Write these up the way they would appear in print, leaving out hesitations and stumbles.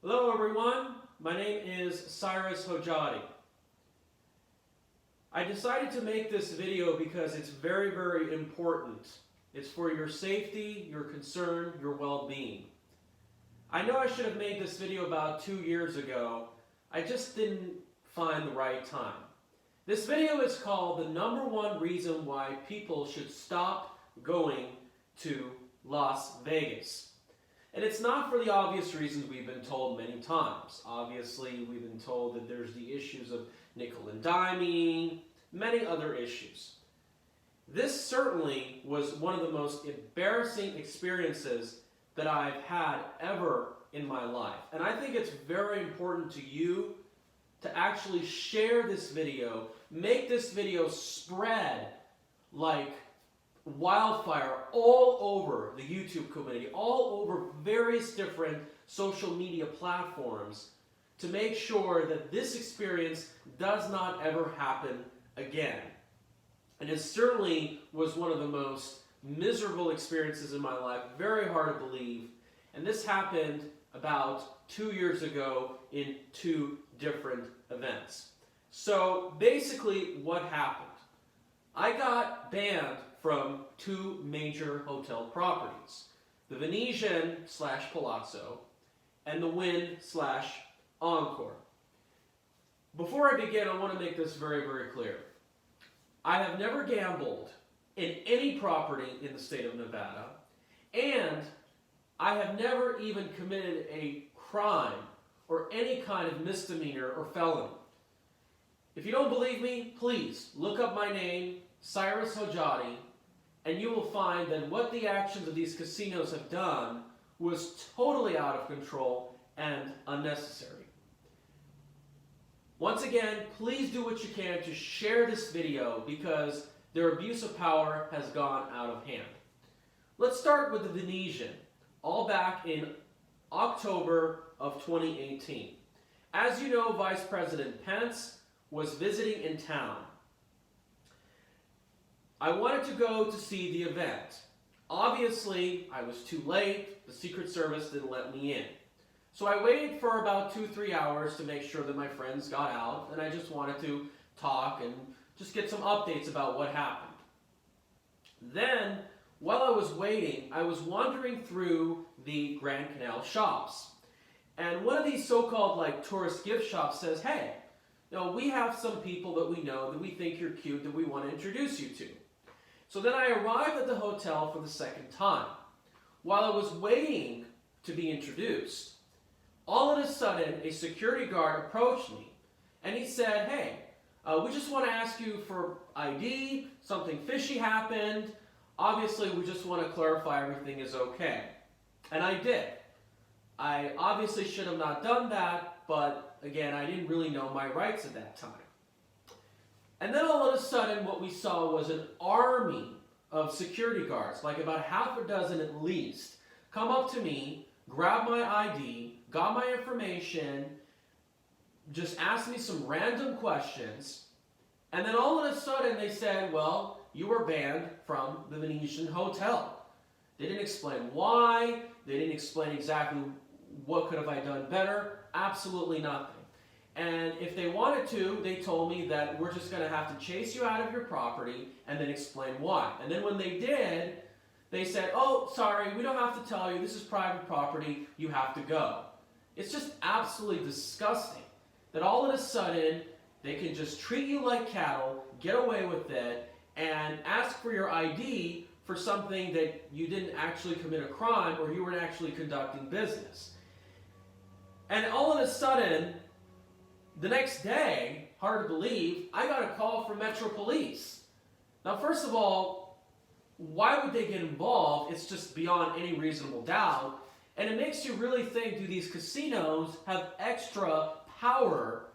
Hello everyone, my name is CyrusHojjaty. I decided to make this video because it's very, very important. It's for your safety, your concern, your well-being. I know I should have made this video about 2 years ago. I just didn't find the right time. This video is called the #1 reason why people should stop going to Las Vegas. And it's not for the obvious reasons we've been told many times. Obviously, we've been told that there's the issues of nickel and diming, many other issues. This certainly was one of the most embarrassing experiences that I've had ever in my life. And I think it's very important to you to actually share this video, make this video spread like wildfire all over the YouTube community, all over various different social media platforms to make sure that this experience does not ever happen again. And it certainly was one of the most miserable experiences in my life, very hard to believe. And this happened about 2 years ago in 2 different events. So basically what happened? I got banned from 2 major hotel properties, the Venetian / Palazzo and the Wynn / Encore. Before I begin, I want to make this very, very clear. I have never gambled in any property in the state of Nevada, and I have never even committed a crime or any kind of misdemeanor or felony. If you don't believe me, please look up my name, CyrusHojjaty, and you will find that what the actions of these casinos have done was totally out of control and unnecessary. Once again, please do what you can to share this video because their abuse of power has gone out of hand. Let's start with the Venetian, all back in October of 2018. As you know, Vice President Pence was visiting in town. I wanted to go to see the event. Obviously, I was too late. The Secret Service didn't let me in. So I waited for about 2-3 hours to make sure that my friends got out, and I just wanted to talk and just get some updates about what happened. Then, while I was waiting, I was wandering through the Grand Canal shops. And one of these so-called tourist gift shops says, hey, we have some people that we know that we think you're cute that we want to introduce you to. So then I arrived at the hotel for the second time. While I was waiting to be introduced, all of a sudden a security guard approached me and he said, hey, we just want to ask you for ID, something fishy happened. Obviously, we just want to clarify everything is okay. And I did. I obviously should have not done that, but again, I didn't really know my rights at that time. And then all of a sudden, what we saw was an army of security guards, like about half a dozen at least, come up to me, grab my ID, got my information, just asked me some random questions, and then all of a sudden they said, well, you were banned from the Venetian hotel. They didn't explain why, they didn't explain exactly what could have I done better, absolutely nothing. And if they wanted to, they told me that we're just going to have to chase you out of your property and then explain why. And then when they did, they said, oh, sorry, we don't have to tell you, this is private property, you have to go. It's just absolutely disgusting that all of a sudden they can just treat you like cattle, get away with it, and ask for your ID for something that you didn't actually commit a crime or you weren't actually conducting business. And all of a sudden, the next day, hard to believe, I got a call from Metro Police. Now, first of all, why would they get involved? It's just beyond any reasonable doubt. And it makes you really think, do these casinos have extra power,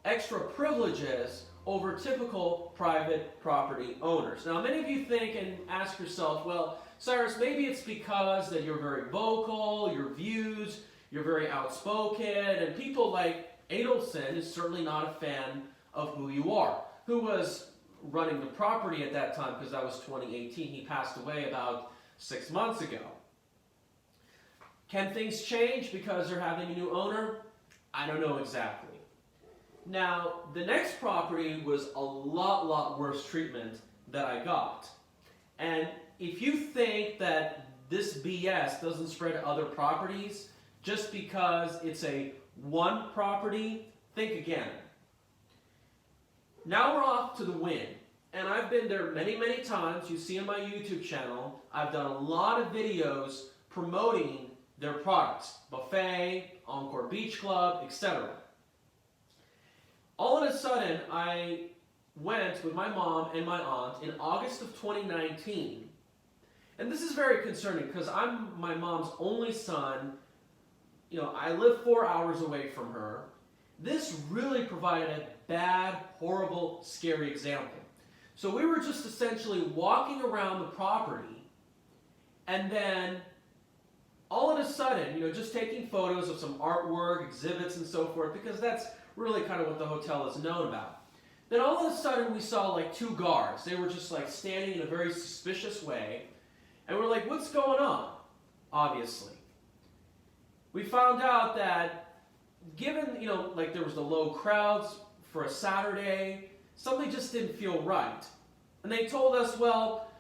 extra privileges over typical private property owners? Now, many of you think and ask yourself, well, Cyrus, maybe it's because that you're very vocal, your views, you're very outspoken, and people like Adelson is certainly not a fan of who you are. Who was running the property at that time, because that was 2018. He passed away about 6 months ago. Can things change because they're having a new owner? I don't know exactly. Now, the next property was a lot worse treatment that I got. And if you think that this BS doesn't spread to other properties just because it's a one property, think again. Now we're off to the Wynn. And I've been there many times. You see on my YouTube channel, I've done a lot of videos promoting their products. Buffet, Encore Beach Club, etc. All of a sudden, I went with my mom and my aunt in August of 2019. And this is very concerning because I'm my mom's only son. You know, I live 4 hours away from her. This really provided a bad, horrible, scary example. So we were just essentially walking around the property, and then all of a sudden, you know, just taking photos of some artwork, exhibits, and so forth, because that's really kind of what the hotel is known about. Then all of a sudden we saw like two guards. They were just like standing in a very suspicious way, and we're like, what's going on? Obviously. We found out that given, you know, like there was the low crowds for a Saturday, something just didn't feel right. And they told us, well,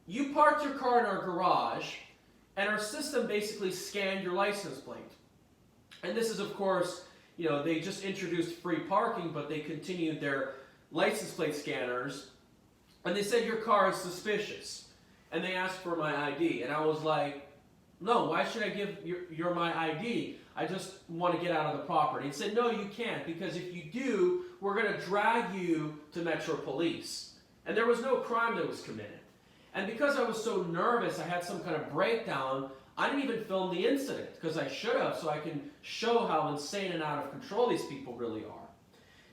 you parked your car in our garage, and our system basically scanned your license plate. And this is, of course, you know, they just introduced free parking, but they continued their license plate scanners. And they said, your car is suspicious. And they asked for my ID. And I was like, no, why should I give your my ID? I just want to get out of the property. And said, no, you can't, because if you do, we're going to drag you to Metro Police. And there was no crime that was committed. And because I was so nervous, I had some kind of breakdown, I didn't even film the incident, because I should have, so I can show how insane and out of control these people really are.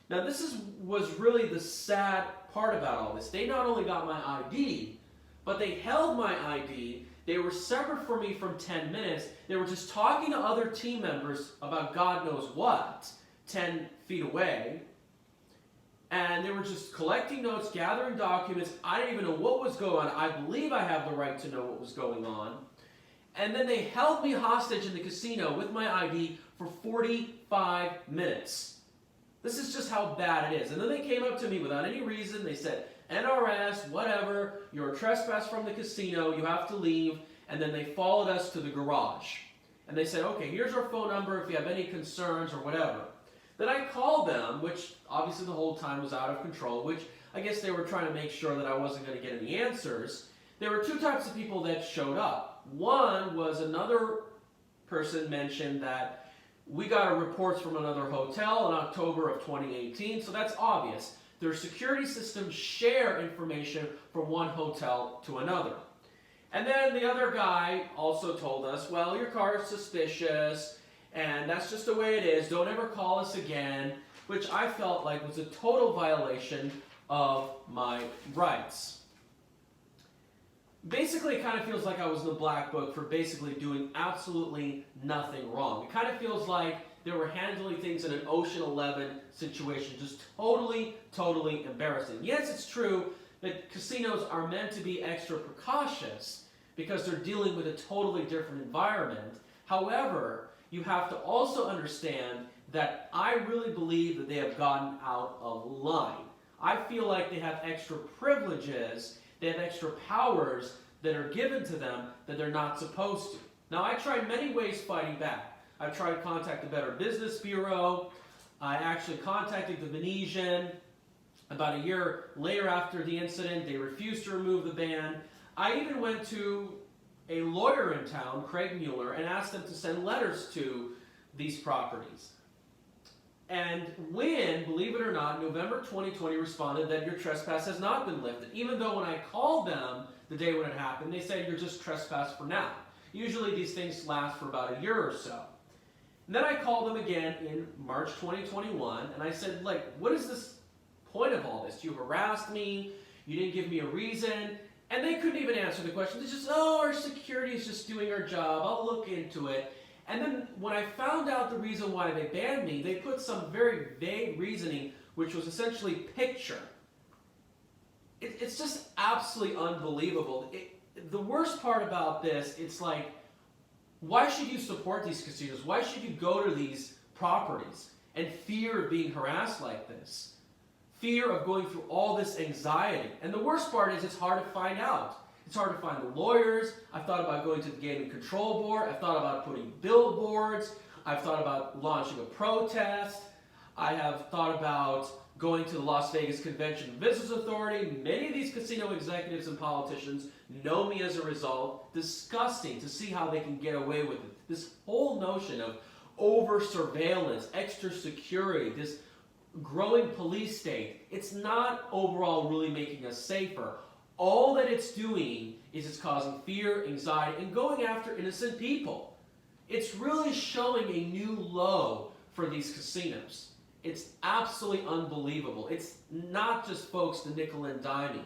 Now this was really the sad part about all this. They not only got my ID, but they held my ID. They were separate from me from 10 minutes. They were just talking to other team members about God knows what, 10 feet away. And they were just collecting notes, gathering documents. I didn't even know what was going on. I believe I have the right to know what was going on. And then they held me hostage in the casino with my ID for 45 minutes. This is just how bad it is. And then they came up to me without any reason. They said, NRS, whatever, you're a trespass from the casino, you have to leave. And then they followed us to the garage. And they said, okay, here's our phone number if you have any concerns or whatever. Then I called them, which obviously the whole time was out of control, which I guess they were trying to make sure that I wasn't going to get any answers. There were two types of people that showed up. One was another person mentioned that we got reports from another hotel in October of 2018, so that's obvious. Their security systems share information from one hotel to another. And then the other guy also told us, well, your car is suspicious, and that's just the way it is. Don't ever call us again, which I felt like was a total violation of my rights. Basically, it kind of feels like I was in the black book for basically doing absolutely nothing wrong. It kind of feels like they were handling things in an Ocean 11 situation, just totally embarrassing. Yes, it's true that casinos are meant to be extra precautious because they're dealing with a totally different environment. However, you have to also understand that I really believe that they have gotten out of line. I feel like they have extra privileges, they have extra powers that are given to them that they're not supposed to. Now, I tried many ways fighting back. I tried to contact the Better Business Bureau. I actually contacted the Venetian. About a year later after the incident, they refused to remove the ban. I even went to a lawyer in town, Craig Mueller, and asked them to send letters to these properties. And Wynn, believe it or not, November 2020 responded that your trespass has not been lifted. Even though when I called them the day when it happened, they said you're just trespassed for now. Usually these things last for about a year or so. And then I called them again in March 2021, and I said, like, what is this point of all this? You harassed me, you didn't give me a reason, and they couldn't even answer the question. They just, oh, our security is just doing our job, I'll look into it. And then when I found out the reason why they banned me, they put some very vague reasoning, which was essentially picture. It's just absolutely unbelievable. The worst part about this, it's like, Why should you support these casinos? Why should you go to these properties and fear of being harassed like this? Fear of going through all this anxiety. And the worst part is it's hard to find out. It's hard to find the lawyers. I've thought about going to the Gaming Control Board. I've thought about putting billboards. I've thought about launching a protest. I have thought about going to the Las Vegas Convention and Visitors Authority. Many of these casino executives and politicians know me as a result. Disgusting to see how they can get away with it. This whole notion of over-surveillance, extra security, this growing police state, it's not overall really making us safer. All that it's doing is it's causing fear, anxiety, and going after innocent people. It's really showing a new low for these casinos. It's absolutely unbelievable. It's not just folks the nickel and diming.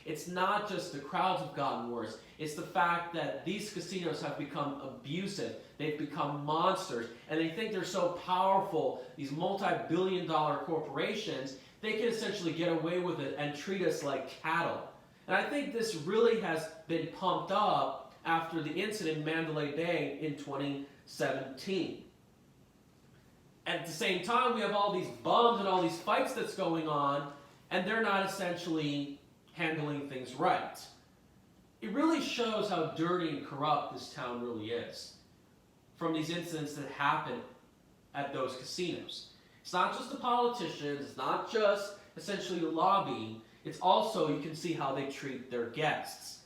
It's not just the crowds have gotten worse. It's the fact that these casinos have become abusive. They've become monsters. And they think they're so powerful, these multi-billion-dollar corporations, they can essentially get away with it and treat us like cattle. And I think this really has been pumped up after the incident in Mandalay Bay in 2017. At the same time, we have all these bums and all these fights that's going on, and they're not essentially handling things right. It really shows how dirty and corrupt this town really is from these incidents that happen at those casinos. It's not just the politicians, it's not just essentially the lobbying, it's also, you can see how they treat their guests.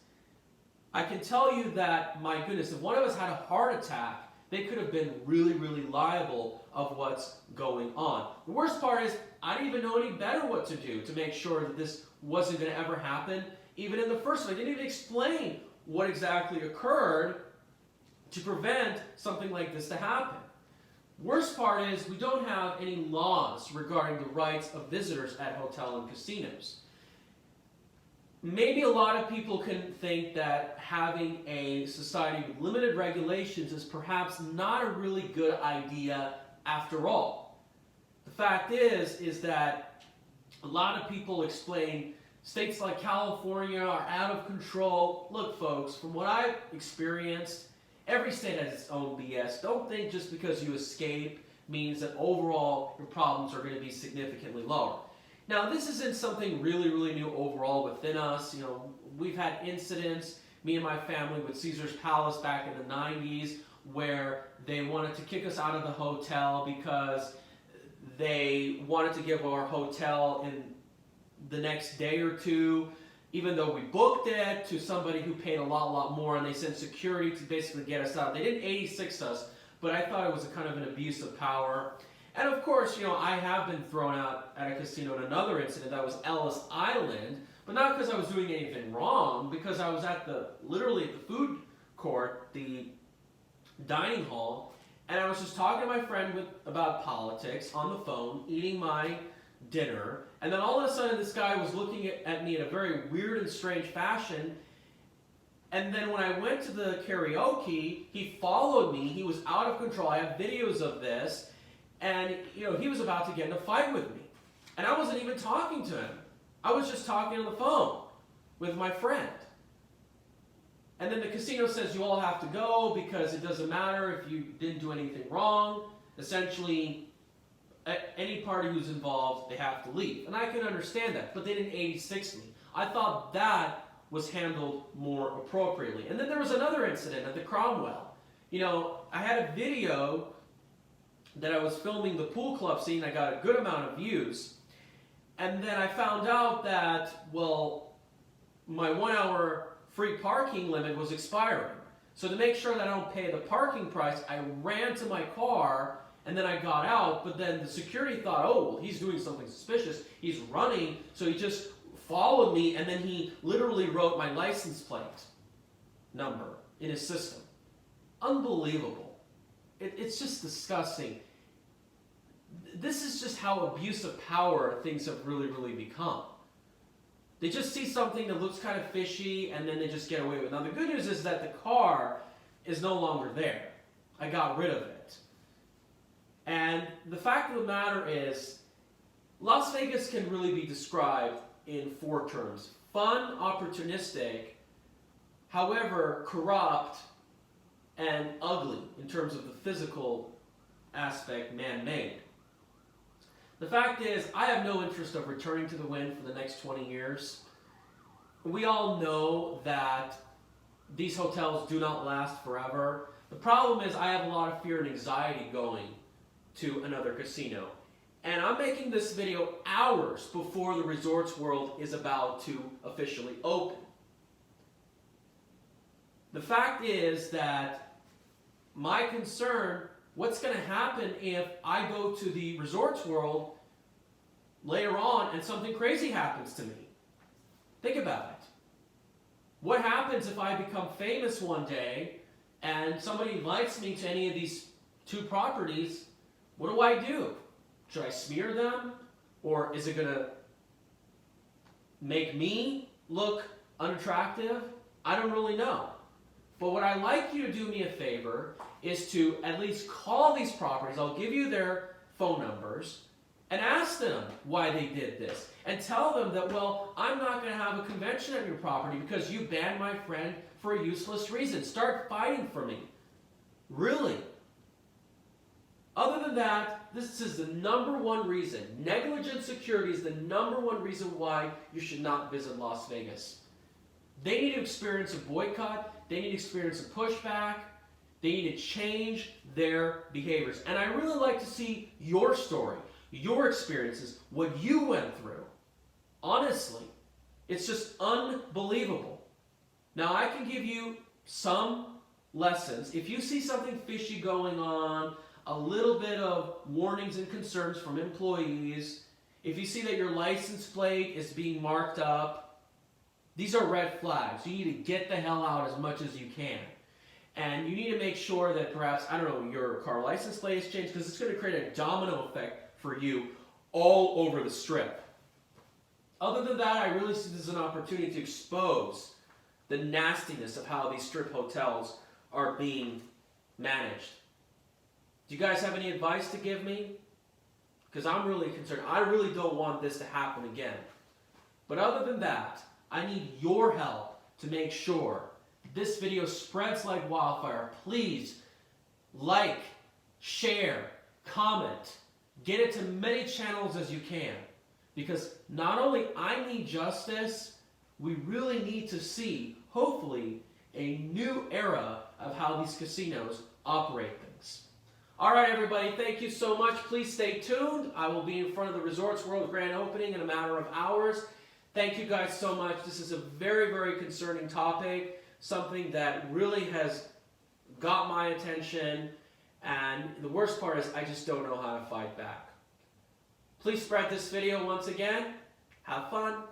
I can tell you that, my goodness, if one of us had a heart attack, they could have been really, really liable of what's going on. The worst part is, I didn't even know any better what to do to make sure that this wasn't going to ever happen, even in the first place. I didn't even explain what exactly occurred to prevent something like this to happen. Worst part is, we don't have any laws regarding the rights of visitors at hotel and casinos. Maybe a lot of people can think that having a society with limited regulations is perhaps not a really good idea after all. The fact is that a lot of people explain states like California are out of control. Look, folks, from what I've experienced, every state has its own BS. Don't think just because you escape means that overall your problems are going to be significantly lower. Now, this isn't something really, really new overall within us. You know, we've had incidents, me and my family, with Caesar's Palace back in the 90s, where they wanted to kick us out of the hotel because they wanted to give our hotel in the next day or two, even though we booked it, to somebody who paid a lot more, and they sent security to basically get us out. They didn't 86 us, but I thought it was a kind of an abuse of power. And of course, you know, I have been thrown out at a casino in another incident. That was Ellis Island, but not because I was doing anything wrong, because I was at literally at the food court, the dining hall, and I was just talking to my friend about politics on the phone, eating my dinner, and then all of a sudden this guy was looking at me in a very weird and strange fashion. And then when I went to the karaoke, he followed me. He was out of control. I have videos of this. And, you know, he was about to get in a fight with me. And I wasn't even talking to him. I was just talking on the phone with my friend. And then the casino says you all have to go because it doesn't matter if you didn't do anything wrong. Essentially, any party who's involved, they have to leave. And I can understand that, but they didn't 86 me. I thought that was handled more appropriately. And then there was another incident at the Cromwell. You know, I had a video that I was filming the pool club scene. I got a good amount of views. And then I found out that, well, my 1 hour free parking limit was expiring. So to make sure that I don't pay the parking price, I ran to my car and then I got out. But then the security thought, oh, well, he's doing something suspicious. He's running. So he just followed me, and then he literally wrote my license plate number in his system. Unbelievable. It's just disgusting. This is just how abuse of power things have really, really become. They just see something that looks kind of fishy, and then they just get away with it. Now, the good news is that the car is no longer there. I got rid of it. And the fact of the matter is, Las Vegas can really be described in 4 terms. Fun, opportunistic, however, corrupt, and ugly in terms of the physical aspect, man-made. The fact is, I have no interest of returning to the Wynn for the next 20 years. We all know that these hotels do not last forever. The problem is I have a lot of fear and anxiety going to another casino. And I'm making this video hours before the Resorts World is about to officially open. The fact is that my concern, what's going to happen if I go to the Resorts World later on and something crazy happens to me? Think about it. What happens if I become famous one day and somebody invites me to any of these 2 properties? What do I do? Should I smear them? Or is it going to make me look unattractive? I don't really know. But what I'd like you to do me a favor is to at least call these properties. I'll give you their phone numbers and ask them why they did this. And tell them that, well, I'm not going to have a convention at your property because you banned my friend for a useless reason. Start fighting for me. Really. Other than that, this is the #1 reason. Negligent security is the #1 reason why you should not visit Las Vegas. They need to experience a boycott. They need to experience a pushback. They need to change their behaviors. And I really like to see your story, your experiences, what you went through. Honestly, it's just unbelievable. Now, I can give you some lessons. If you see something fishy going on, a little bit of warnings and concerns from employees, if you see that your license plate is being marked up, these are red flags. You need to get the hell out as much as you can. And you need to make sure that perhaps, I don't know, your car license plate is changed, because it's going to create a domino effect for you all over the Strip. Other than that, I really see this as an opportunity to expose the nastiness of how these Strip hotels are being managed. Do you guys have any advice to give me? Because I'm really concerned. I really don't want this to happen again. But other than that, I need your help to make sure this video spreads like wildfire. Please like, share, comment, get it to many channels as you can. Because not only I need justice, we really need to see, hopefully, a new era of how these casinos operate things. Alright everybody, thank you so much. Please stay tuned. I will be in front of the Resorts World grand opening in a matter of hours. Thank you guys so much. This is a very, very concerning topic. Something that really has got my attention. And the worst part is I just don't know how to fight back. Please spread this video once again. Have fun.